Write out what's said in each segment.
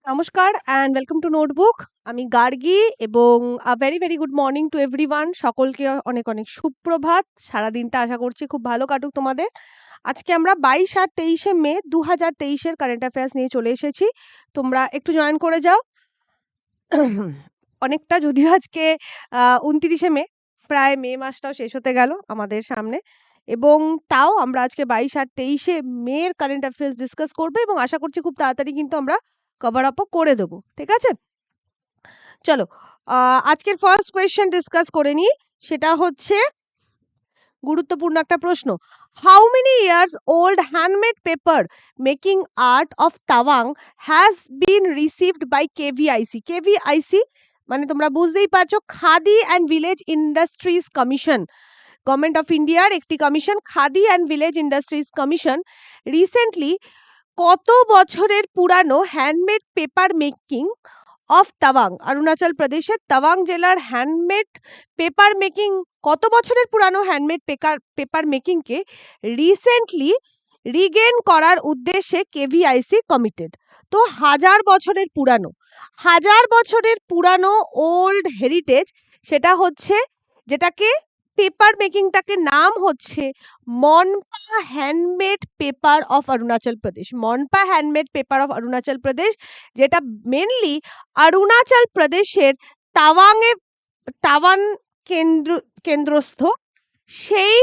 নমস্কার and welcome to notebook. আমি গার্গী এবং very very good morning to everyone. সকলকে অনেক অনেক সুপ্রভাত। সারাদিনটা আশা করছি খুব ভালো কাটুক তোমাদের। আজকে আমরা 22 আর 23শে মে 2023-এর কারেন্ট অ্যাফেয়ার্স নিয়ে চলে এসেছি। তোমরা একটু জয়েন করে যাও। অনেকটা যদিও আজকে 29শে মে, প্রায় মে মাসটাও শেষ হতে গেল আমাদের সামনে, এবং তাও আমরা আজকে 22 আর 23শে মের কারেন্ট অ্যাফেয়ার্স ডিসকাস করবো এবং আশা করছি খুব তাড়াতাড়ি কিন্তু আমরা কভার আপও করে দেবো। ঠিক আছে, চলো আজকের ফার্স্ট কোয়েশ্চেন ডিসকাস করে নিই। সেটা হচ্ছে গুরুত্বপূর্ণ একটা প্রশ্ন। How many years old handmade paper making art of Tawang has been received by KVIC? KVIC মানে তোমরা বুঝতেই পারছো, Khadi and village industries commission, government of ইন্ডিয়ার একটি কমিশন, Khadi and village industries commission recently কত বছরের পুরানো handmade paper making of Tawang, Arunachal প্রদেশের তাওয়াং জেলার হ্যান্ডমেড পেপার মেকিং, কত বছরের পুরানো হ্যান্ডমেড পেপার মেকিংকে রিসেন্টলি রিগেন করার উদ্দেশ্যে কেভিআইসি কমিটেড। তো হাজার বছরের পুরানো ওল্ড হেরিটেজ, সেটা হচ্ছে যেটাকে পেপার মেকিংটাকে নাম হচ্ছে Monpa handmade paper of Arunachal Pradesh. Monpa handmade paper of Arunachal Pradesh, যেটা মেনলি অরুণাচল প্রদেশের তাওয়ান কেন্দ্রস্থ সেই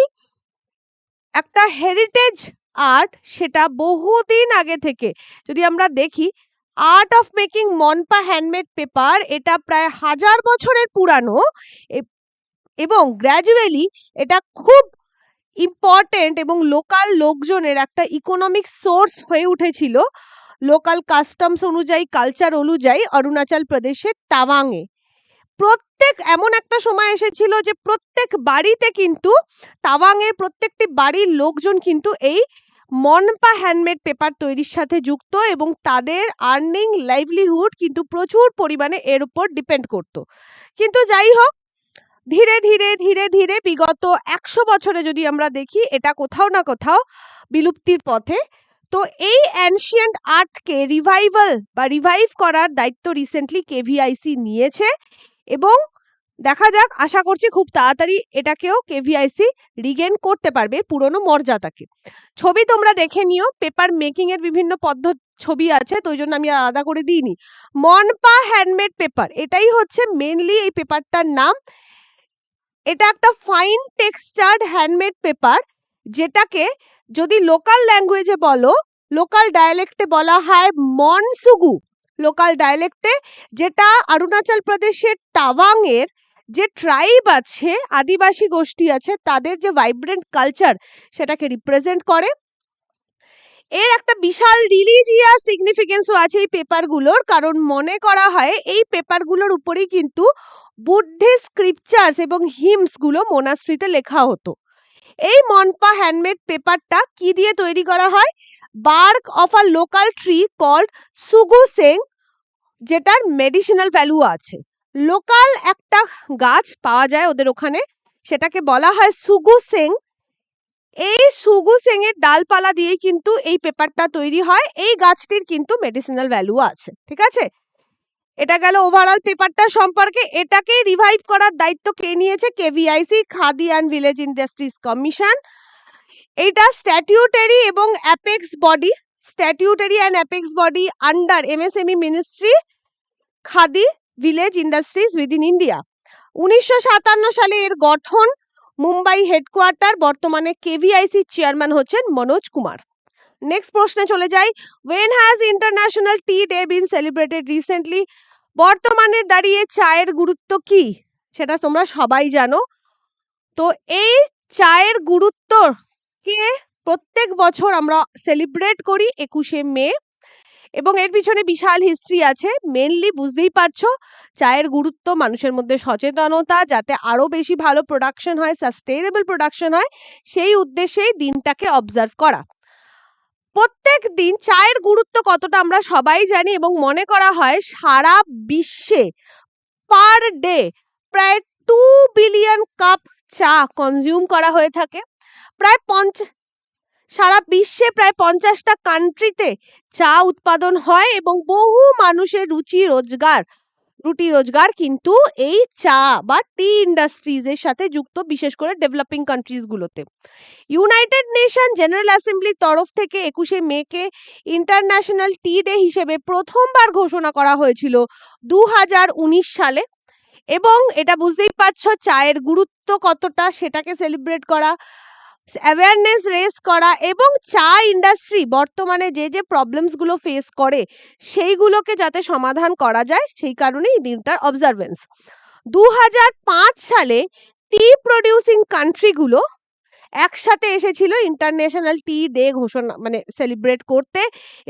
একটা হেরিটেজ আর্ট। সেটা বহুদিন আগে থেকে যদি আমরা দেখি, art of making Monpa handmade paper, এটা প্রায় হাজার বছরের পুরানো এবং গ্র্যাজুয়ালি এটা খুব ইম্পর্টেন্ট এবং লোকাল লোকজনের একটা ইকোনমিক সোর্স হয়ে উঠেছিল লোকাল কাস্টমস অনুযায়ী, কালচার অনুযায়ী অরুণাচল প্রদেশের তাওয়াংয়ে। এমন একটা সময় এসেছিল যে প্রত্যেক বাড়িতে কিন্তু তাওয়াংয়ের প্রত্যেকটি বাড়ির লোকজন কিন্তু এই মনপা হ্যান্ডমেড পেপার তৈরির সাথে যুক্ত এবং তাদের আর্নিং লাইভলিহুড কিন্তু প্রচুর পরিমাণে এর উপর ডিপেন্ড করত। কিন্তু যাই হোক, ধীরে ধীরে ধীরে ধীরে বিগত 100 বছরে যদি আমরা দেখি, এটা কোথাও না কোথাও বিলুপ্তির পথে। তো এই অ্যানশিয়েন্ট আর্টকে রিভাইভ করার দায়িত্ব রিসেন্টলি কেভিআইসি নিয়েছে এবং দেখা যাক, আশা করছি খুব তাড়াতাড়ি এটাকেও কেভিআইসি রিগেন করতে পারবে পুরনো মর্যাদাকে। ছবি তোমরা দেখে নিও, পেপার মেকিং এর বিভিন্ন ছবি আছে, তো ওই জন্য আমি আলাদা করে দিইনি। মনপা হ্যান্ডমেড পেপার, এটাই হচ্ছে মেনলি এই পেপারটার নাম। এটা একটা ফাইন টেক্সচার্ড হ্যান্ডমেড পেপার, যেটাকে যদি লোকাল ল্যাঙ্গুয়েজে বলো, লোকাল ডায়ালেক্টে বলা হয় মনসুগু। লোকাল ডায়ালেক্টে, যেটা অরুণাচল প্রদেশের তাওয়াংয়ের যে ট্রাইব আছে, আদিবাসী গোষ্ঠী আছে, তাদের যে ভাইব্রেন্ট কালচার সেটাকে রিপ্রেজেন্ট করে। এর একটা বিশাল রিলিজিয়াস সিগনিফিকেন্সও আছে এই পেপারগুলোর, কারণ মনে করা হয় এই পেপারগুলোর উপরেই কিন্তু বুদ্ধিস্ট স্ক্রিপচার্স এবং হিমসগুলো মোনাস্ট্রিতে লেখা হতো। এই মনপা হ্যান্ডমেড পেপারটা কি দিয়ে তৈরি করা হয়? Bark of a local tree called Shugusheng, যেটার মেডিসিনাল ভ্যালু আছে। লোকাল একটা গাছ পাওয়া যায় ওদের ওখানে, সেটাকে বলা হয় সুগুসেং। এই সুগুসেং এর ডালপালা দিয়ে কিন্তু এই পেপারটা তৈরি হয়। এই গাছটির কিন্তু মেডিসিনাল ভ্যালু আছে। ঠিক আছে, এটা গেল ওভারঅল পেপারটা সম্পর্কে। এটাকে রিভাইভ করার দায়িত্ব কে নিয়েছে? KVIC, Khadi and village industries commission. এটা স্ট্যাটিউটারি এবং apex body under MSME ministry, Khadi village industries within India. 1957 সালে এর গঠন, মুম্বাই হেডকোয়ার্টার। বর্তমানে কেভিআইসি চেয়ারম্যান হচ্ছেন মনোজ কুমার। নেক্সট প্রশ্নে চলে যাই। When has international tea day been celebrated recently? বর্তমানে দাঁড়িয়ে চায়ের গুরুত্ব কি সেটা তোমরা সবাই জানো। তো এই চায়ের গুরুত্বকে প্রত্যেক বছর আমরা সেলিব্রেট করি 21শে মে, এবং এর পিছনে বিশাল হিস্ট্রি আছে। মেনলি বুঝতেই পারছো, চায়ের গুরুত্ব, মানুষের মধ্যে সচেতনতা, যাতে আরো বেশি ভালো প্রোডাকশন হয়, সাস্টেইনেবল প্রোডাকশন হয়, সেই উদ্দেশ্যেই দিনটাকে অবজার্ভ করা। প্রত্যেক দিন চায়ের গুরুত্ব কতটা আমরা সবাই জানি এবং মনে করা হয় সারা বিশ্বে পার ডে প্রায় 2 বিলিয়ন কাপ চা কনজিউম করা হয়ে থাকে। প্রায় সারা বিশ্বে প্রায় 50টা কান্ট্রিতে চা উৎপাদন হয় এবং বহু মানুষের রুটি রোজগার কিন্তু এই চা বা টি ইন্ডাস্ট্রিজ এর সাথে যুক্ত, বিশেষ করে ডেভেলপিং কান্ট্রিজ গুলোতে। ইউনাইটেড নেশন জেনারেল অ্যাসেম্বলির তরফ থেকে 21শে মেকে ইন্টারন্যাশনাল টি ডে হিসেবে প্রথমবার ঘোষণা করা হয়েছিল 2019 সালে। এবং এটা বুঝতেই পারছো চায়ের গুরুত্ব কতটা, সেটাকে সেলিব্রেট করা, অ্যাওয়ারনেস রেজ করা এবং চা ইন্ডাস্ট্রি বর্তমানে যে যে প্রবলেমস গুলো ফেস করে সেইগুলোকে যাতে সমাধান করা যায়, সেই কারণেই এই দিনটার অবজারভেন্স। 2005 সালে টি প্রডিউসিং কান্ট্রিগুলো একসাথে এসেছিল ইন্টারন্যাশনাল টি ডে ঘোষণা মানে সেলিব্রেট করতে,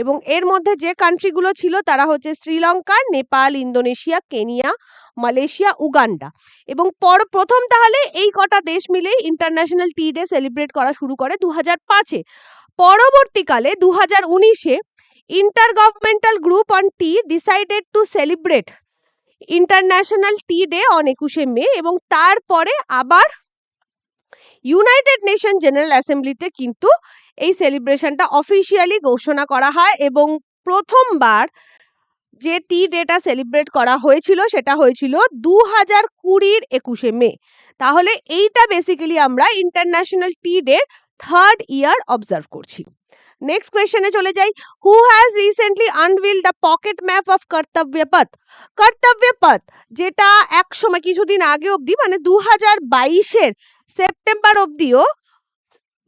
এবং এর মধ্যে যে কান্ট্রিগুলো ছিল তারা হচ্ছে Sri Lanka, Nepal, Indonesia, Kenya, Malaysia, Uganda. এবং প্রথম তাহলে এই কটা দেশ মিলেই ইন্টারন্যাশনাল টি ডে সেলিব্রেট করা শুরু করে 2005-এ। পরবর্তীকালে 2019-এ inter governmental group on tea decided to celebrate international tea day on 21শে মে, এবং তারপরে আবার ইউনাইটেড নেশন জেনারেল অ্যাসেম্বলিতে কিন্তু এই সেলিব্রেশনটা অফিসিয়ালি ঘোষণা করা হয়। এবং প্রথমবার যে টি ডেটা সেলিব্রেট করা হয়েছিল সেটা হয়েছিল 2020-এর 21শে মে। তাহলে এইটা বেসিক্যালি আমরা international tea day 3rd year observe করছি। নেক্সট কোয়েশ্চেনে চলে যাই। Who has recently unveiled the pocket map of Kartavya Path? কর্তব্য পথ যেটা এক সময় কিছুদিন আগে অবধি মানে 2022-এর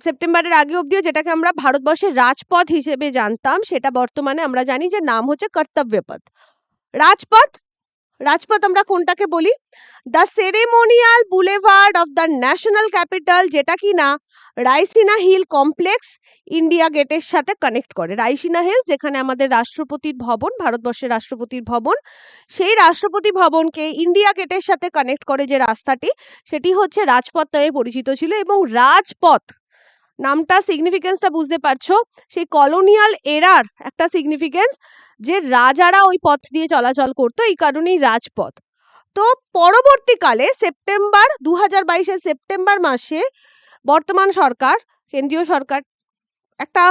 সেপ্টেম্বরের আগে অবধিও যেটাকে আমরা ভারতবর্ষের রাজপথ হিসেবে জানতাম, সেটা বর্তমানে আমরা জানি যে নাম হচ্ছে কর্তব্য পথ। রাজপথ আমরা কোনটাকে বলি? The ceremonial boulevard of the national capital, যেটা কি না রাইসিনা হিল কমপ্লেক্স ইন্ডিয়া গেটের সাথে কানেক্ট করে। রাইসিনা হিলস যেখানে আমাদের রাষ্ট্রপতির ভবন, ভারতবর্ষের রাষ্ট্রপতির ভবন, সেই রাষ্ট্রপতি ভবনকে ইন্ডিয়া গেটের সাথে কানেক্ট করে যে রাস্তাটি, সেটি হচ্ছে রাজপথ নামে পরিচিত ছিল। এবং রাজপথ নামটা সিগনিফিকেন্সটা বুঝতে পারছো, সেই কলোনিয়াল এরার একটা সিগনিফিকেন্স, যে রাজারা ওই পথ দিয়ে চলাচল করতো, এই কারণেই রাজপথ। তো পরবর্তীকালে 2022-এর সেপ্টেম্বর মাসে বর্তমান সরকার, কেন্দ্রীয় সরকার একটা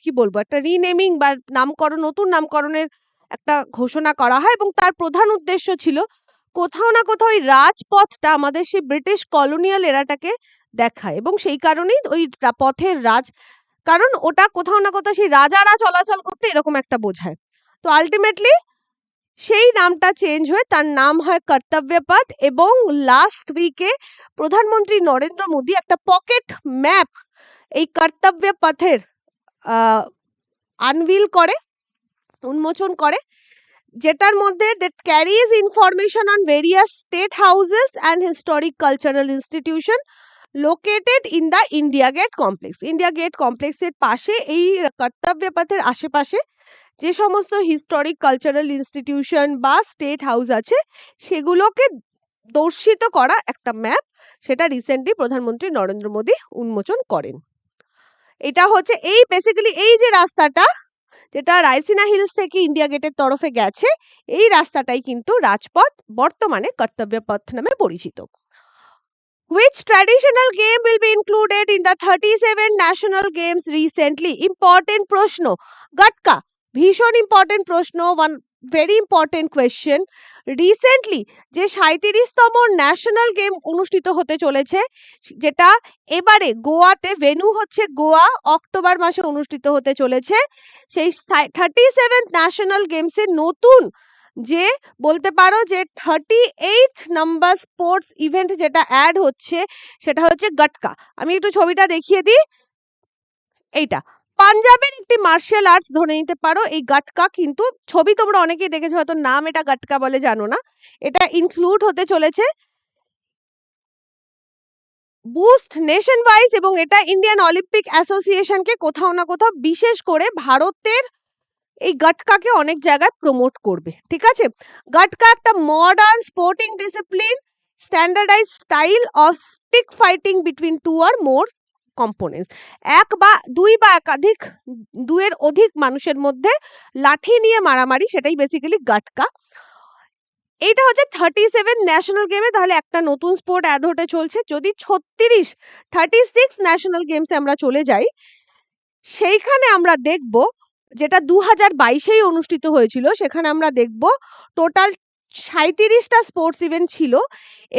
কি বলবো, একটা রিনেমিং বা নতুন নামকরণের একটা ঘোষণা করা হয়। এবং তার প্রধান উদ্দেশ্য ছিল কোথাও না কোথাও ওই রাজপথটা আমাদের সেই ব্রিটিশ কলোনিয়াল এরাটাকে দেখায়, এবং সেই কারণেই ওই পথের কারণ ওটা কোথাও না কোথাও সেই রাজারা চলাচল করতে এরকম একটা বোঝায়। তো আলটিমেটলি সেই নামটা চেঞ্জ হয়ে তার নাম হয় কর্তব্য পথ। এবং লাস্ট উইকে প্রধানমন্ত্রী নরেন্দ্র মোদী একটা পকেট ম্যাপ এই কর্তব্য পথের উন্মোচন করে, যেটার মধ্যে that carries information on various state houses and historic cultural institution located in the India Gate complex. India Gate complex এর পাশে, এই কর্তব্য পথের আশেপাশে যে সমস্ত হিস্টোরিক কালচারাল ইনস্টিটিউশন বা স্টেট হাউস আছে সেগুলোকে দর্শিত করা একটা ম্যাপ, সেটা রিসেন্টলি প্রধানমন্ত্রী নরেন্দ্র মোদী উন্মোচন করেন। এটা হচ্ছে এই বেসিক্যালি এই যে রাস্তাটা যেটা রাইসিনা হিলস থেকে ইন্ডিয়া গেটের তরফে গেছে, এই রাস্তাটাই কিন্তু রাজপথ, বর্তমানে কর্তব্য পথ নামে পরিচিত। Which traditional game will be included in the 37 national games recently? Important প্রশ্ন, গটকা, ভীষণ ইম্পর্টেন্ট প্রশ্ন, one very important question. Recently যে 37তম ন্যাশনাল গেম অনুষ্ঠিত হতে চলেছে, যেটা এবারে গোয়াতে, ভেন্যু হচ্ছে গোয়া, অক্টোবর মাসে অনুষ্ঠিত হতে চলেছে, সেই 37th ন্যাশনাল গেমসের নতুন যে বলতে পারো যে 38th নাম্বার স্পোর্টস ইভেন্ট যেটা অ্যাড হচ্ছে, সেটা হচ্ছে গটকা। আমি একটু ছবিটা দেখিয়ে দিই। এইটা পাঞ্জাবের একটি মার্শাল আর্টস ধরে নিতে পারো এই গটকা, কিন্তু ছবি তোমরা অনেকেই দেখেছো, হয়তো নাম এটা গটকা বলে জানো না। এটা ইনক্লুড হতে চলেছে বুস্ট নেশন ওয়াইজ, এবং এটা ইন্ডিয়ান অলিম্পিক অ্যাসোসিয়েশনকে কোথাও না কোথাও, বিশেষ করে ভারতের এই গটকাকে অনেক জায়গায় প্রমোট করবে। ঠিক আছে, গটকা একটা modern sporting discipline, standardise style of stick fighting between 2 or more components, দুয়ের অধিক মানুষের মধ্যে লাঠি নিয়ে মারামারি, সেটাই বেসিক্যালি গটকা। এইটা হচ্ছে 37 ন্যাশনাল গেমে, তাহলে একটা নতুন স্পোর্ট অ্যাড হতে চলছে। যদি 36 ন্যাশনাল গেমসে আমরা চলে যাই, সেইখানে আমরা দেখব, যেটা 2022-এই অনুষ্ঠিত হয়েছিল, সেখানে আমরা দেখব টোটাল 37টা স্পোর্টস ইভেন্ট ছিল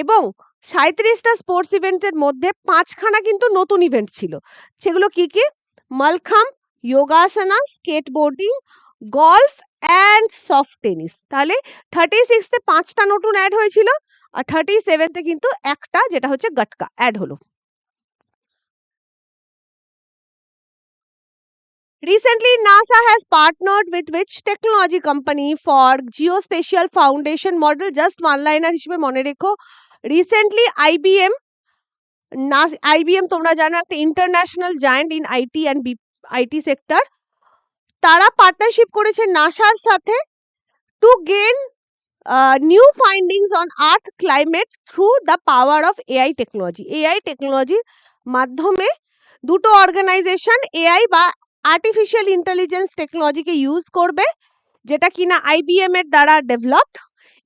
এবং 37টা স্পোর্টস ইভেন্টের মধ্যে 5খানা কিন্তু নতুন ইভেন্ট ছিল। সেগুলো কি কি? Mallakhamb, Yogasana, skateboarding, golf and soft tennis. তাহলে 36তে 5টা নতুন অ্যাড হয়েছিল আর 37তে কিন্তু একটা, যেটা হচ্ছে গটকা, অ্যাড হলো। Recently, NASA has partnered with which technology company for geospatial foundation model? Just one liner হিসেবে মনে রেখো, রিসেন্টলি IBM তোমরা জানো একটা international giant in IT and IT sector, তারা পার্টনারশিপ করেছে নাসার সাথে two gain new findings on earth climate through the power of AI technology. AI টেকনোলজির মাধ্যমে দুটো অর্গানাইজেশন এআই বা আর্টিফিশিয়াল ইন্টেলিজেন্স টেকনোলজিকে ইউজ করবে, যেটা কিনা IBM এর দ্বারা ডেভেলপড,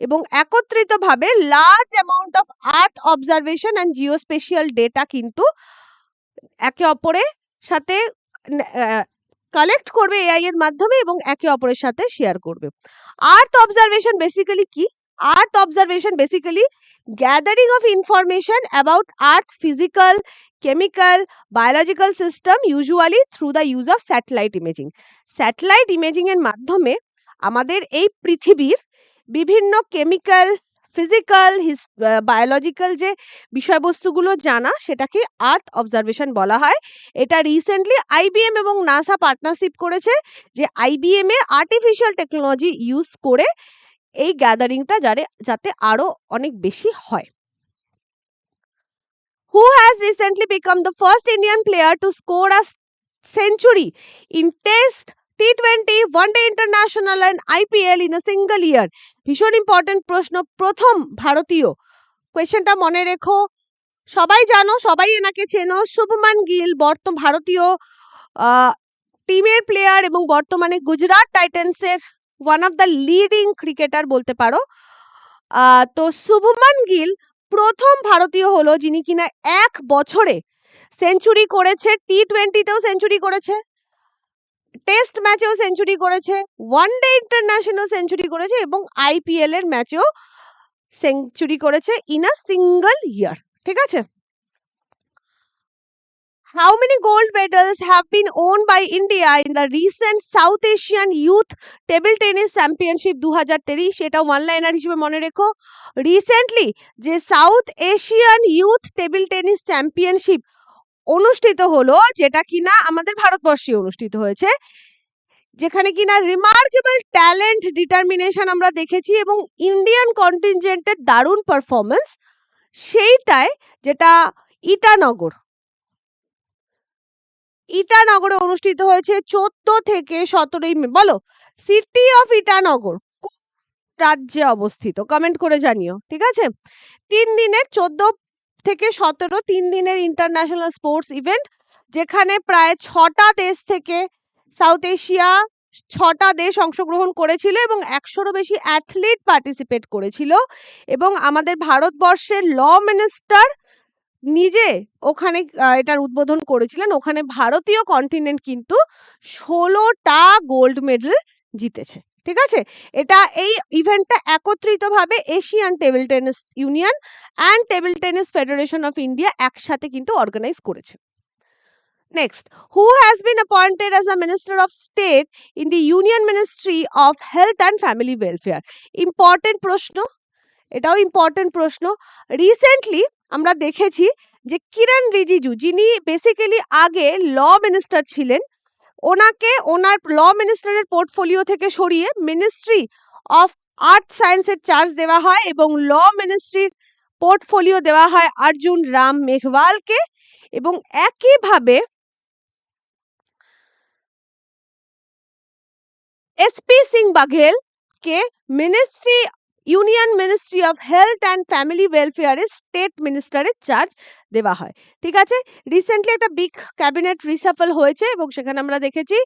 এবং একত্রিতভাবে large amount of earth observation and geospatial data কিন্তু একে অপরের সাথে কালেক্ট করবে এআই এর মাধ্যমে এবং একে অপরের সাথে শেয়ার করবে। আর্থ অবজারভেশন বেসিক্যালি কি? Earth observation basically gathering of information about earth physical, chemical, biological system, usually through the use of satellite imaging. Satellite imaging এর মাধ্যমে আমাদের এই পৃথিবীর বিভিন্ন কেমিক্যাল, ফিজিক্যাল, বায়োলজিক্যাল যে বিষয়বস্তুগুলো জানা, সেটাকে আর্থ অবজারভেশন বলা হয়। এটা রিসেন্টলি IBM এবং নাসা পার্টনারশিপ করেছে, যে IBM এর আর্টিফিশিয়াল টেকনোলজি ইউজ করে এই গ্যাদারিংটা যাতে আরো অনেক বেশি হয়। Who has recently become the first Indian player to score a century in Test, T20, One-Day International and IPL in a single year? ভীষণ ইম্পর্টেন্ট প্রশ্ন। প্রথম ভারতীয়, কোয়েশ্চেনটা মনে রেখো, সবাই জানো, সবাই এনাকে চেনো, শুভমান গিল, ভারতীয় টিমের প্লেয়ার এবং বর্তমানে গুজরাট টাইটান্সের one of the leading cricketer বলতে পারো। তো শুভমান গিল প্রথম ভারতীয় হলো যিনি কিনা এক বছরে সেঞ্চুরি করেছে, T20-তেও সেঞ্চুরি করেছে, টেস্ট ম্যাচেও সেঞ্চুরি করেছে, ওয়ান ডে ইন্টারন্যাশনাল সেঞ্চুরি করেছে এবং IPL এর ম্যাচেও সেঞ্চুরি করেছে ইন আ সিঙ্গল ইয়ার। ঠিক আছে? How many gold medals have been won by India in the recent South Asian Youth Table Tennis Championship 2023? এটা ওয়ান লাইনার হিসেবে মনে রেখো। রিসেন্টলি যে south Asian youth table tennis championship অনুষ্ঠিত হলো, যেটা কিনা আমাদের ভারতবর্ষে অনুষ্ঠিত হয়েছে, যেখানে কিনা রিমার্কেবল ট্যালেন্ট, ডিটারমিনেশন আমরা দেখেছি এবং ইন্ডিয়ান কন্টিনজেন্টের দারুণ পারফরমেন্স, সেইটায় যেটা ইটানগরে অনুষ্ঠিত হয়েছে 14 থেকে 17 মে। বলো, সিটি অফ ইটানগর কোন রাজ্যে অবস্থিত? কমেন্ট করে জানিও। ঠিক আছে? 3 দিনের 14 থেকে 17 3 দিনের ইন্টারন্যাশনাল স্পোর্টস ইভেন্ট, যেখানে প্রায় 6টা দেশ থেকে, সাউথ এশিয়া 6টা দেশ অংশগ্রহণ করেছিল এবং 100-রও বেশি অ্যাথলিট পার্টিসিপেট করেছিল, এবং আমাদের ভারতবর্ষের ল মিনিস্টার নিজে ওখানে এটার উদ্বোধন করেছিলেন। ওখানে ভারতীয় কন্টিনেন্ট কিন্তু 16টা গোল্ড মেডেল জিতেছে। ঠিক আছে? এটা এই ইভেন্টটা একত্রিতভাবে Asian table tennis union and table tennis federation of India একসাথে কিন্তু অর্গানাইজ করেছে। Next, who has been appointed as a minister of state in the union ministry of health and family welfare? Important প্রশ্ন, এটাও important প্রশ্ন। Recently আমরা দেখেছি যে কিরণ রিজিজু, যিনি বেসিক্যালি আগে ল মিনিস্টার ছিলেন, ওনাকে ওনার ল মিনিস্টারের পোর্টফোলিও থেকে সরিয়ে মিনিস্ট্রি অফ আর্ট সায়েন্সের চার্জ দেওয়া হয় এবং ল মিনিস্ট্রির পোর্টফোলিও দেওয়া হয় অর্জুন রাম মেঘওয়ালকে, এবং একইভাবে SP সিং বাঘেল কে union ministry of health and family ওয়েলফেয়ারের স্টেট মিনিস্টারের চার্জ দেওয়া হয়। ঠিক আছে? রিসেন্টলি একটা বিগ ক্যাবিনেট রিসাফল হয়েছে এবং সেখানে আমরা দেখেছি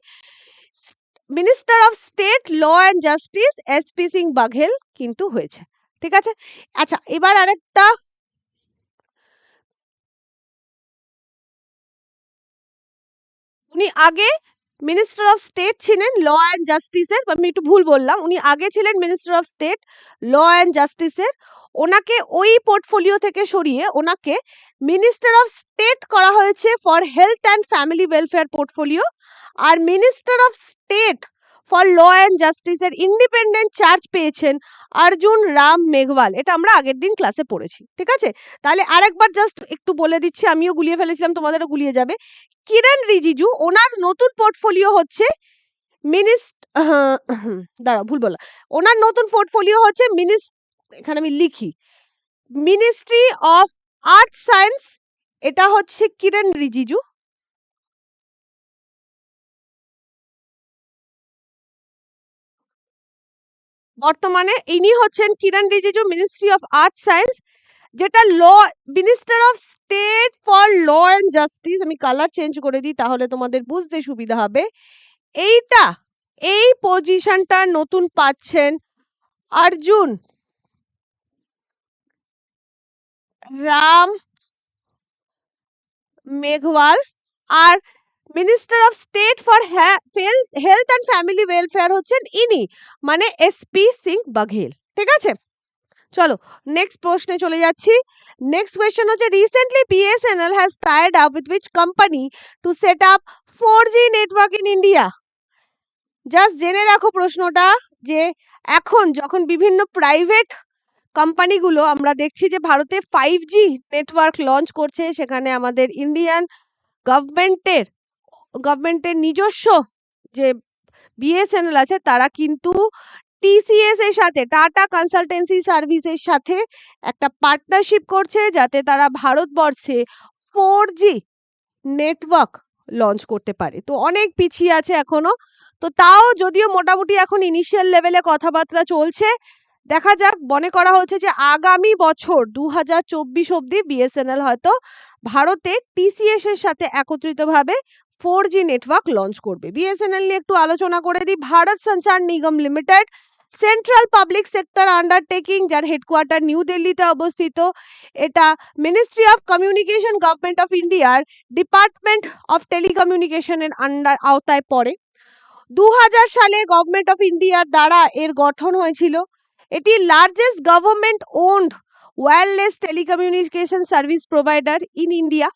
minister of state law and justice SP Singh Baghel কিন্তু হয়েছে। ঠিক আছে? আচ্ছা, এবার আরেকটা উনি আগে মিনিস্টার অফ স্টেট ছিলেন ল অ্যান্ড জাস্টিসের, আমি একটু ভুল বললাম, উনি আগে ছিলেন minister of state law and জাস্টিসের। ওনাকে ওই পোর্টফোলিও থেকে সরিয়ে ওনাকে মিনিস্টার অফ স্টেট করা হয়েছে for health and family welfare portfolio. আর minister of state for law and জাস্টিসের ইন্ডিপেন্ডেন্ট চার্জ পেয়েছেন অর্জুন রাম মেঘওয়াল। এটা আমরা আগের দিন ক্লাসে পড়েছি, ঠিক আছে? তাহলে আরেকবার জাস্ট একটু বলে দিচ্ছি, আমিও গুলিয়ে ফেলেছিলাম, তোমাদেরও গুলিয়ে যাবে। কিরণ রিজিজু, ওনার নতুন পোর্টফোলিও হচ্ছে দাঁড়া ভুল বললাম, ওনার নতুন পোর্টফোলিও হচ্ছে এখানে আমি লিখি মিনিস্ট্রি অফ আর্ট সায়েন্স। এটা হচ্ছে কিরণ রিজিজু। বর্তমানে ইনি হচ্ছেন Kiren Rijiju, ministry of art science, যেটা law minister of state for law and justice. আমি কালার চেঞ্জ করে দিই তাহলে তোমাদের বুঝতে সুবিধা হবে। এই পজিশনটা নতুন পাচ্ছেন অর্জুন রাম মেঘওয়াল। আর minister of state for health and family welfare হচ্ছেন ইনি, মানে এসপি সিং বাঘেল। ঠিক আছে, চলো নেক্সট প্রশ্নে চলে যাচ্ছি। নেক্সট কোয়েশ্চেন হচ্ছে recently BSNL has tied up with which company to set up 4G network in India. Just জেনে রাখো প্রশ্নটা, যে এখন যখন বিভিন্ন প্রাইভেট কোম্পানিগুলো আমরা দেখছি যে ভারতে 5G নেটওয়ার্ক লঞ্চ করছে, সেখানে আমাদের ইন্ডিয়ান গভর্নমেন্টের নিজস্ব যে বিএসএনএল আছে তারা কিন্তু টিসিএস এর সাথে, টাটা কনসালটেন্সি সার্ভিসের সাথে একটা পার্টনারশিপ করছে, যাতে তারা ভারতবর্ষে 4G নেটওয়ার্ক লঞ্চ করতে পারে। তো অনেক পিছিয়ে আছে এখনো, তো তাও যদিও মোটামুটি এখন ইনিশিয়াল লেভেলে কথাবার্তা চলছে, দেখা যাক। মনে করা হচ্ছে যে আগামী বছর 2024 অবধি বিএসএনএল হয়তো ভারতে টিসিএস এর সাথে একত্রিতভাবে 4G নেটওয়ার্ক লঞ্চ করবে। বিএসএনএল নিয়ে একটু আলোচনা করে দিই। Bharat Sanchar Nigam limited central public sector undertaking, যার হেডকোয়ার্টার নিউ দিল্লিতে অবস্থিত। এটা ministry of communication government of ইন্ডিয়ার ডিপার্টমেন্ট অফ টেলিকমিউনিকেশনের আওতায় পড়ে। 2000 সালে গভর্নমেন্ট অফ ইন্ডিয়ার দ্বারা এর গঠন হয়েছিল। এটি largest government owned wireless telecommunication service provider in India,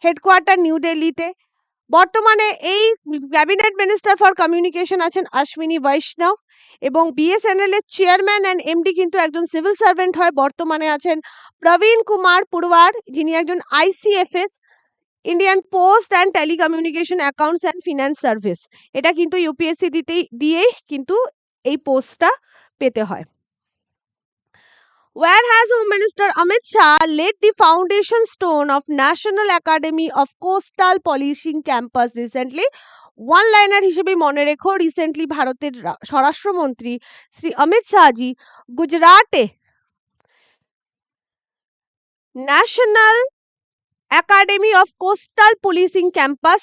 headquarter new দিল্লিতে। বর্তমানে এই ক্যাবিনেট মিনিস্টার ফর কমিউনিকেশন আছেন অশ্বিনী বৈষ্ণব, এবং বিএসএনএল এর চেয়ারম্যান অ্যান্ড এমডি কিন্তু একজন সিভিল সার্ভেন্ট হয়। বর্তমানে আছেন প্রবীণ কুমার পুরওয়ার, যিনি একজন ICFS, Indian post and telecommunication accounts and finance service. এটা কিন্তু ইউপিএসসি দিয়েই কিন্তু এই পোস্টটা পেতে হয়। Where has Home Minister Amit Shah laid the foundation stone of National Academy of Coastal Policing Campus recently? One liner হিসেবে মনে রেখো, রিসেন্টলি ভারতের স্বরাষ্ট্রমন্ত্রী শ্রী অমিত শাহজি গুজরাটে national academy of coastal policing campus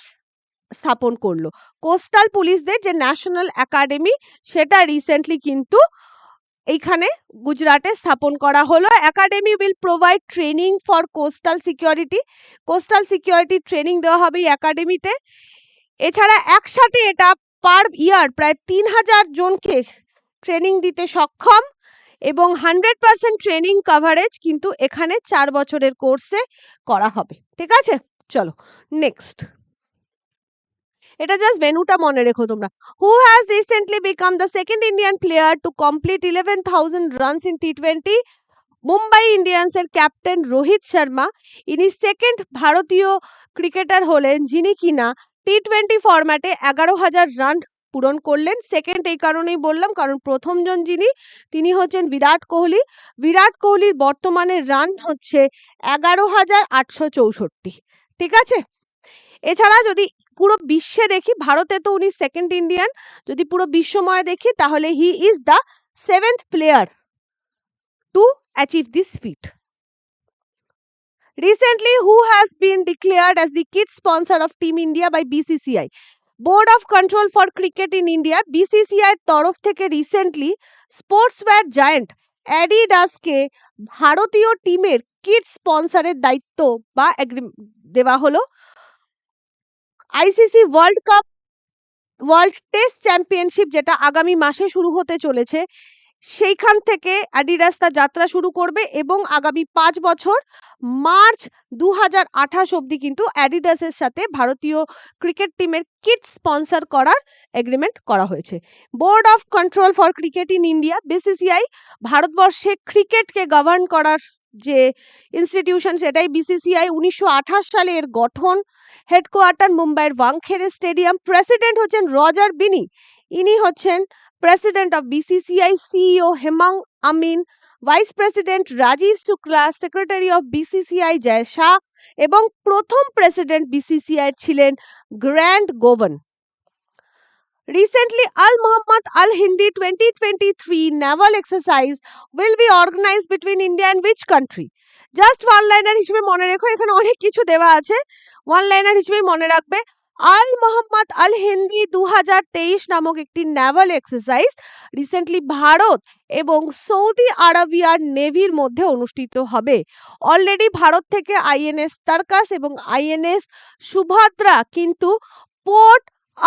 স্থাপন করলো। কোস্টাল পুলিশদের যে ন্যাশনাল একাডেমি, সেটা রিসেন্টলি কিন্তু এইখানে গুজরাটে স্থাপন করা হলো। Academy will provide training for coastal security training দেওয়া হবে এই একাডেমিতে। এছাড়া একসাথে এটা পার ইয়ার প্রায় 3000 জনকে ট্রেনিং দিতে সক্ষম, এবং 100% ট্রেনিং কভারেজ কিন্তু এখানে 4 বছরের কোর্সে করা হবে। ঠিক আছে, চলো নেক্সট। এটা জাস্ট ভেন্যুটা মনে রেখো তোমরা। Who has recently become the second Indian player to complete 11,000 runs in টি20? মুম্বাই ইন্ডিয়ান্সের ক্যাপ্টেন রোহিত শর্মা, ইনি সেকেন্ড ভারতীয় ক্রিকেটার হলেন যিনি কিনা টি20 ফরম্যাটে 11,000 রান পূরণ করলেন। সেকেন্ড এই কারণেই বললাম, কারণ প্রথমজন যিনি, তিনি হচ্ছেন বিরাট কোহলি। বিরাট কোহলির বর্তমানে রান হচ্ছে 11,864। ঠিক আছে, এছাড়া যদি পুরো বিশ্বে দেখি, ভারতে তো উনি সেকেন্ড ইন্ডিয়ান, যদি পুরো বিশ্বময় দেখি তাহলে he is the 7th player to achieve this feat. Recently, who has been declared as the kit sponsor of Team India by BCCI? Board of Control for Cricket in India, BCCI তরফ থেকে recently sportswear giant অ্যাডিডাসকে ভারতীয় টিমের kit স্পন্সরের দায়িত্ব বা দেওয়া হলো। ICC world test championship যেটা আগামী মাসে শুরু হতে চলেছে, সেইখান থেকে অ্যাডিডাস তার যাত্রা শুরু করবে এবং আগামী 5 বছর মার্চ 2028 অবধি কিন্তু অ্যাডিডাসের সাথে ভারতীয় ক্রিকেট টিমের কিট স্পন্সর করার এগ্রিমেন্ট করা হয়েছে। Board of control for cricket in India, BCCI, ভারতবর্ষে ক্রিকেটকে গভর্ন করার যে ইনস্টিটিউশন সেটাই বিসিসিআই। 1928 সালে এর গঠন, হেডকোয়ার্টার মুম্বাইয়ের ওয়াংখেড়ে স্টেডিয়াম। প্রেসিডেন্ট হচ্ছেন রজার বিনি, ইনি হচ্ছেন president of BCCI. CEO Hemang Amin, vice president Rajeev Shukla, secretary of BCCI Jay Shah এবং প্রথম প্রেসিডেন্ট বিসিসিআই ছিলেন Grant Govan. Recently, Al Mohammad Al Hindi 2023 naval exercise will be organized between India and which country? Just one liner হিসেবে মনে রেখো, এখানে অনেক কিছু দেওয়া আছে, ওয়ান লাইনার হিসেবে মনে রাখবে। আল মোহাম্মদ আল হিন্দি 2023 নামক একটি নেভাল এক্সারসাইজ রিসেন্টলি ভারত এবং সৌদি আরবিয়ার নেভির মধ্যে অনুষ্ঠিত হবে। অলরেডি ভারত থেকে আইএনএস তারকাস এবং আইএনএস সুভদ্রা কিন্তু পোর্ট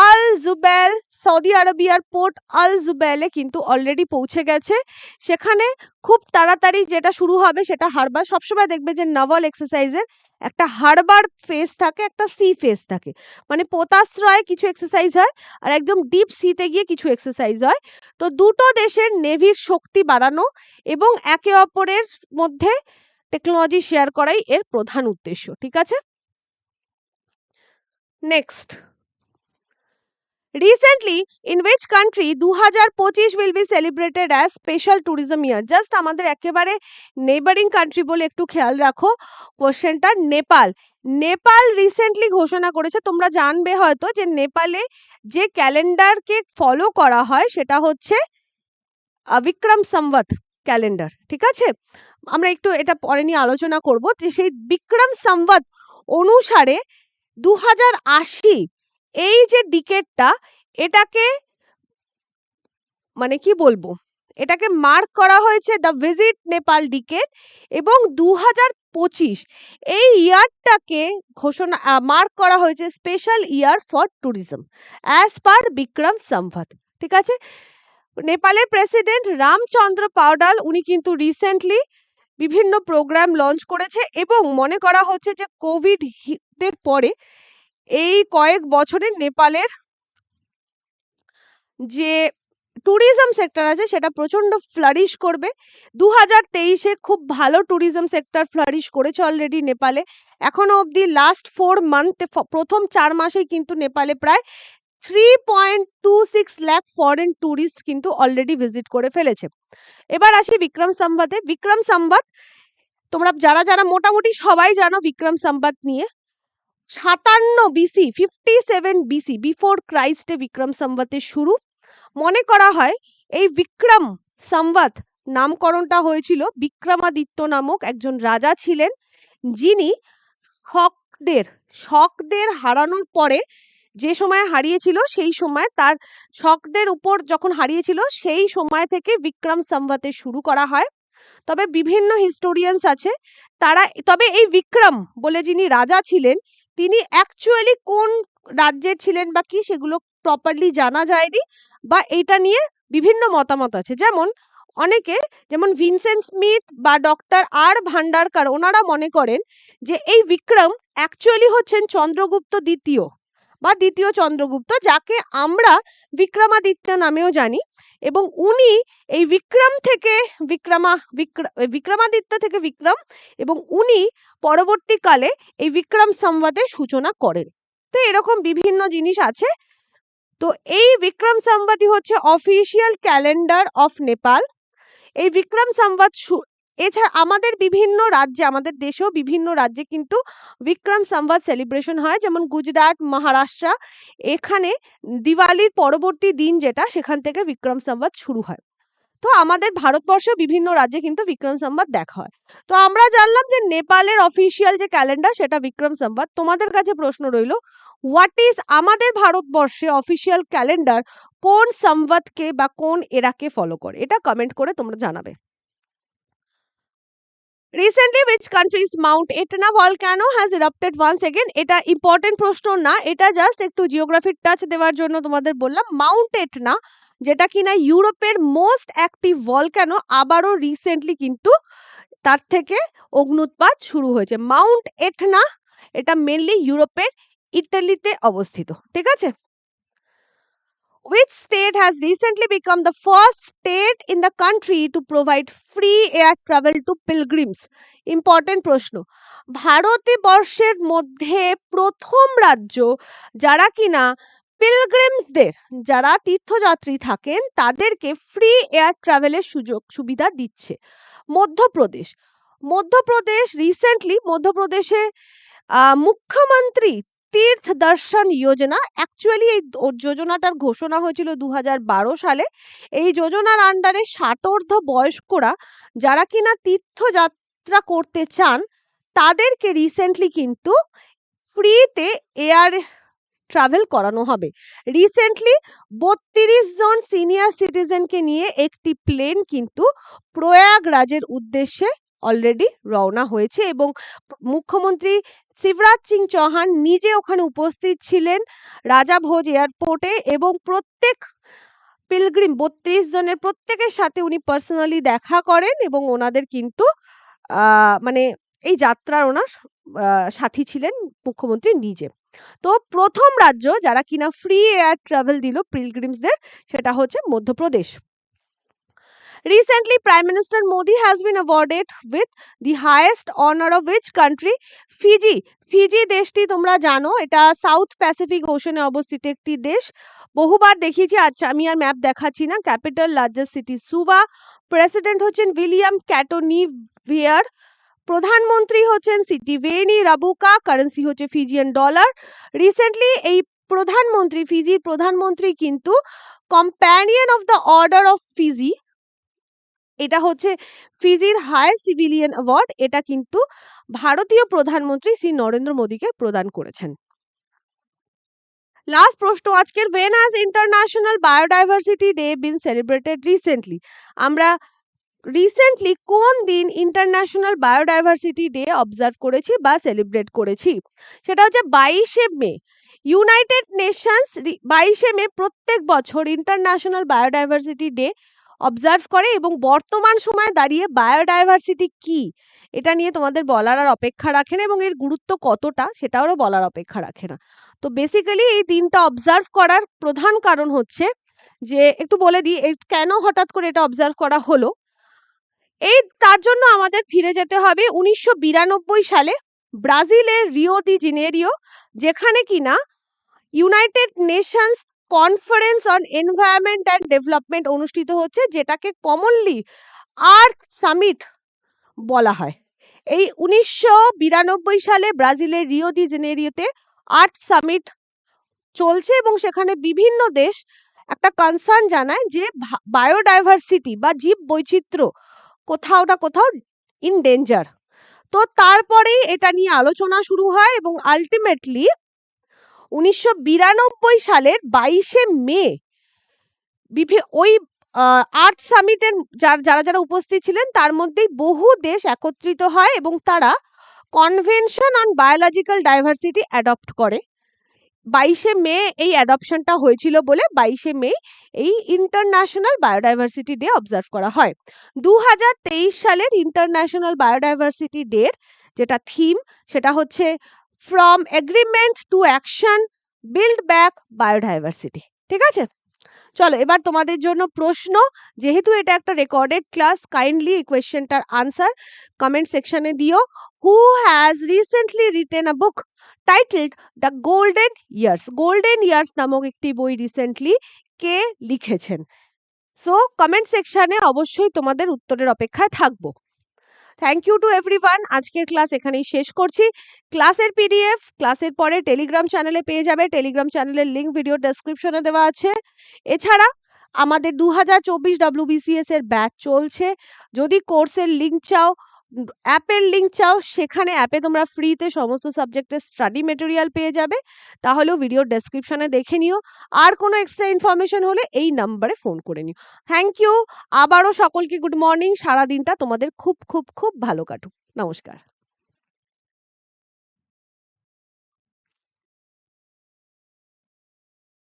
আল জুবেল, সৌদি আরবিয়ার পোর্ট আল জুবেলে কিন্তু অলরেডি পৌঁছে গেছে। সেখানে খুব তাড়াতাড়ি যেটা শুরু হবে সেটা হারবার। সবসময় দেখবে যে নাভাল এক্সারসাইজের একটা হারবার ফেজ থাকে, একটা সি ফেজ থাকে, মানে পোতাশ্রয়ে কিছু এক্সারসাইজ হয় আর একদম ডিপ সিতে গিয়ে কিছু এক্সারসাইজ হয়। তো দুটো দেশের নেভির শক্তি বাড়ানো এবং একে অপরের মধ্যে টেকনোলজি শেয়ার করাই এর প্রধান উদ্দেশ্য। ঠিক আছে, next. Recently, in which country 2025 will be celebrated as special tourism year? Just আমাদের একেবারে নেইবারিং কান্ট্রি বলে একটু খেয়াল রাখো কোশ্চেনটা। নেপাল রিসেন্টলি ঘোষণা করেছে, তোমরা জানবে হয়তো যে নেপালে যে ক্যালেন্ডারকে ফলো করা হয় সেটা হচ্ছে বিক্রম সম্বত ক্যালেন্ডার। ঠিক আছে, আমরা একটু এটা পরে নিয়ে আলোচনা করব যে সেই বিক্রম সম্বত অনুসারে 2080 এই যে ডিকেটটা, এটাকে মানে কি বলবো, এটাকে মার্ক করা হয়েছে দ্য ভিজিট নেপাল ডিকেট এবং 2025 এই ইয়ারটাকে ঘোষণা মার্ক করা হয়েছে special year for tourism as per Bikram Sambat. ঠিক আছে, নেপালের প্রেসিডেন্ট রামচন্দ্র পাউডাল উনি কিন্তু রিসেন্টলি বিভিন্ন প্রোগ্রাম লঞ্চ করেছে এবং মনে করা হচ্ছে যে কোভিড এর পরে এই কয়েক বছরে নেপালের যে ট্যুরিজম সেক্টর আছে সেটা প্রচন্ড ফ্লারিশ করবে। 2023-এ খুব ভালো ট্যুরিজম সেক্টর ফ্লারিশ করেছে অলরেডি নেপালে। এখনো অবধি লাস্ট 4 মান্থে, প্রথম 4 মাসেই কিন্তু নেপালে প্রায় 3.26 লাখ ফরেন ট্যুরিস্ট কিন্তু অলরেডি ভিজিট করে ফেলেছে। এবার আসি বিক্রম সম্বতে। বিক্রম সম্বত তোমরা যারা মোটামুটি সবাই জানো বিক্রম সম্বত নিয়ে। 57 বিসি, 57 বিসি বিফোর ক্রাইস্টে বিক্রম সম্বতের শুরু। মনে করা হয় এই বিক্রম সম্বত নামকরণটা হয়েছিল বিক্রমাদিত্য নামক একজন রাজা ছিলেন, যিনি শকদের হারানোর পরে, যে সময় হারিয়েছিল সেই সময় তার শকদের উপর যখন হারিয়েছিল সেই সময় থেকে বিক্রম সম্বতে শুরু করা হয়। তবে বিভিন্ন হিস্টোরিয়ানস আছে তারা, তবে এই বিক্রম বলে যিনি রাজা ছিলেন তিনি অ্যাকচুয়ালি কোন রাজ্যের ছিলেন বা কি সেগুলো প্রপারলি জানা যায়নি, বা এটা নিয়ে বিভিন্ন মতামত আছে। যেমন ভিনসেন্ট স্মিথ বা ডক্টর আর ভান্ডারকার, ওনারা মনে করেন যে এই বিক্রম অ্যাকচুয়ালি হচ্ছেন চন্দ্রগুপ্ত দ্বিতীয় বা দ্বিতীয় চন্দ্রগুপ্ত, যাকে আমরা বিক্রমাদিত্য নামেও জানি। এবং উনি এই বিক্রমাদিত্য থেকে বিক্রম, এবং উনি পরবর্তীকালে এই বিক্রম সম্বতের সূচনা করেন। তো এরকম বিভিন্ন জিনিস আছে। তো এই বিক্রম সম্বতই হচ্ছে অফিসিয়াল ক্যালেন্ডার অফ নেপাল। এই বিক্রম সম্বত এছাড়া আমাদের বিভিন্ন রাজ্যে, আমাদের দেশেও বিভিন্ন রাজ্যে কিন্তু বিক্রম সম্বত সেলিব্রেশন হয়, যেমন গুজরাট, মহারাষ্ট্র, এখানে দিওয়ালির পরবর্তী দিন যেটা, সেখান থেকে বিক্রম সম্বত শুরু হয়। তো আমাদের ভারতবর্ষেও বিভিন্ন রাজ্যে কিন্তু বিক্রম সম্বত দেখা হয়। তো আমরা জানলাম যে নেপালের অফিসিয়াল যে ক্যালেন্ডার সেটা বিক্রম সম্বত। তোমাদের কাছে প্রশ্ন রইল, হোয়াট ইজ আমাদের ভারতবর্ষে অফিসিয়াল ক্যালেন্ডার কোন সম্বতকে বা কোন এরাকে ফলো করে? এটা কমেন্ট করে তোমরা জানাবে। Recently which country's Mount Etna volcano has erupted once again? এটা ইম্পর্টেন্ট প্রশ্ন না, এটা জাস্ট একটু জিওগ্রাফির টাচ দেওয়ার জন্য তোমাদের বললাম। মাউন্ট এটনা, যেটা কিনা ইউরোপের মোস্ট অ্যাক্টিভ ভলক্যানো, আবারও রিসেন্টলি কিন্তু তার থেকে অগ্নুৎপাত শুরু হয়েছে। মাউন্ট এটনা এটা মেনলি ইউরোপের ইতালিতে অবস্থিত, ঠিক আছে। Which state has recently become the first state in the country to provide free air travel to pilgrims? Important প্রশ্ন। ভারতবর্ষের মধ্যে প্রথম রাজ্য যারা কিনা পিলগ্রিমসদের, যারা তীর্থযাত্রী থাকেন তাদেরকে ফ্রি এয়ার ট্রাভেলের সুযোগ সুবিধা দিচ্ছে মধ্যপ্রদেশ। মধ্যপ্রদেশ রিসেন্টলি মধ্যপ্রদেশে মুখ্যমন্ত্রী তীর্থ দর্শন যোজনা, অ্যাকচুয়ালি এই যোজনাটার ঘোষণা হয়েছিল 2012 সালে। এই যোজনার আন্ডারে 60 বয়স্করা যারা কিনা তীর্থযাত্রা করতে চান তাদেরকে রিসেন্টলি কিন্তু ফ্রিতে এয়ার ট্রাভেল করানো হবে। রিসেন্টলি 32 জন সিনিয়র সিটিজেনকে নিয়ে একটি প্লেন কিন্তু প্রয়াগরাজের উদ্দেশ্যে অলরেডি রওনা হয়েছে এবং মুখ্যমন্ত্রী শিবরাজ সিং চৌহান নিজে ওখানে উপস্থিত ছিলেন রাজাভোজ এয়ারপোর্টে এবং প্রত্যেক পিলগ্রিম 32 জনের প্রত্যেকের সাথে উনি পার্সোনালি দেখা করেন এবং ওনাদের কিন্তু মানে এই যাত্রার ওনার সাথী ছিলেন মুখ্যমন্ত্রী নিজে। তো প্রথম রাজ্য যারা কিনা ফ্রি এয়ার ট্রাভেল দিল পিলগ্রিমসদের সেটা হচ্ছে Madhya Pradesh. Recently, Prime Minister Modi has been awarded with the highest honor of which country? Fiji. Fiji দেশটি তোমরা জানো এটা সাউথ প্যাসিফিক ওশনে অবস্থিত একটি দেশ। বহুবার দেখিয়েছি, আচ্ছা আমি আর ম্যাপ দেখাচ্ছি না। ক্যাপিটাল লার্জেস্ট সিটি সুবা, প্রেসিডেন্ট হচ্ছেন উইলিয়াম ক্যাটোনিভিয়ার, প্রধানমন্ত্রী হচ্ছেন সিটিভেনি রাবুকা, কারেন্সি হচ্ছে ফিজিয়ান ডলার। রিসেন্টলি এই প্রধানমন্ত্রী, ফিজির প্রধানমন্ত্রী কিন্তু companion of the order of Fiji, এটা হচ্ছে ফিজির হাই সিভিলিয়ান অ্যাওয়ার্ড, এটা কিন্তু ভারতীয় প্রধানমন্ত্রী শ্রী নরেন্দ্র মোদীকে প্রদান করেছেন। লাস্ট প্রশ্ন আজকের, when has international biodiversity day been celebrated recently? আমরা রিসেন্টলি কোন দিন ইন্টারন্যাশনাল বায়োডাইভার্সিটি ডে অবজার্ভ করেছি বা সেলিব্রেট করেছি? সেটা হচ্ছে 22শে মে। ইউনাইটেড নেশনস 22শে মে প্রত্যেক বছর ইন্টারন্যাশনাল বায়োডাইভার্সিটি ডে অবজার্ভ করে এবং বর্তমান সময়ে দাঁড়িয়ে বায়োডাইভার্সিটি কি এটা নিয়ে তোমাদের বলার আর অপেক্ষা রাখে না এবং এর গুরুত্ব কতটা সেটাও বলার অপেক্ষা রাখে না। তো বেসিক্যালি এই দিনটা অবজার্ভ করার প্রধান কারণ হচ্ছে যে, একটু বলে দিই কেন হঠাৎ করে এটা অবজার্ভ করা হলো। এই তার জন্য আমাদের ফিরে যেতে হবে 1992 সালে ব্রাজিলের রিও ডি জেনেরিও, যেখানে কিনা United Nations conference on environment and development অনুষ্ঠিত হচ্ছে, যেটাকে কমনলি আর্থ সামিট বলা হয়। এই 1992 সালে ব্রাজিলের রিও ডি জেনেরিওতে আর্থ সামিট চলছে এবং সেখানে বিভিন্ন দেশ একটা কনসার্ন জানায় যে বায়োডাইভার্সিটি বা জীব বৈচিত্র্য কোথাও না কোথাও ইন ডেঞ্জার। তো তারপরেই এটা নিয়ে আলোচনা শুরু হয় এবং আলটিমেটলি 1992 সালের 22শে মে ওই আর্থ সামিটের যারা যারা উপস্থিত ছিলেন তার মধ্যেই বহু দেশ একত্রিত হয় এবং তারা convention on biological diversity adopt করে। 22শে মে এই অ্যাডপশনটা হয়েছিল বলে 22শে মে এই ইন্টারন্যাশনাল বায়োডাইভার্সিটি ডে অবজার্ভ করা হয়। 2023 সালের ইন্টারন্যাশনাল বায়োডাইভার্সিটি ডের যেটা থিম সেটা হচ্ছে from agreement to action, build back biodiversity. ঠিক আছে, চলো এবার তোমাদের জন্য প্রশ্ন, যেহেতু এটা একটা রেকর্ডেড ক্লাস, কাইন্ডলি এই কোয়েশ্চেনটার আনসার কমেন্ট সেকশনে দিও। হু has recently written a book titled the golden years? Golden years নামক একটি বই রিসেন্টলি কে লিখেছেন? সো কমেন্ট সেকশনে অবশ্যই তোমাদের উত্তরের অপেক্ষায় থাকবো। Thank you to everyone. আজকের ক্লাস এখানেই শেষ করছি। ক্লাসের পিডিএফ ক্লাসের পরে টেলিগ্রাম চ্যানেলে পেয়ে যাবে। টেলিগ্রাম চ্যানেলের লিঙ্ক ভিডিও ডেসক্রিপশনে দেওয়া আছে। এছাড়া আমাদের 2024 WBCS এর ব্যাচ চলছে। যদি কোর্সের লিঙ্ক চাও অ্যাপের লিঙ্ক চাও, সেখানে অ্যাপে তোমরা ফ্রিতে সমস্ত সাবজেক্টের স্টাডি মেটেরিয়াল পেয়ে যাবে, তাহলেও ভিডিও ডেসক্রিপশনে দেখে নিও। আর কোনো এক্সট্রা ইনফরমেশন হলে এই নাম্বারে ফোন করে নিও। Thank you. আবারও সকলকে গুড মর্নিং। সারা দিনটা তোমাদের খুব খুব খুব ভালো কাটুক। নমস্কার।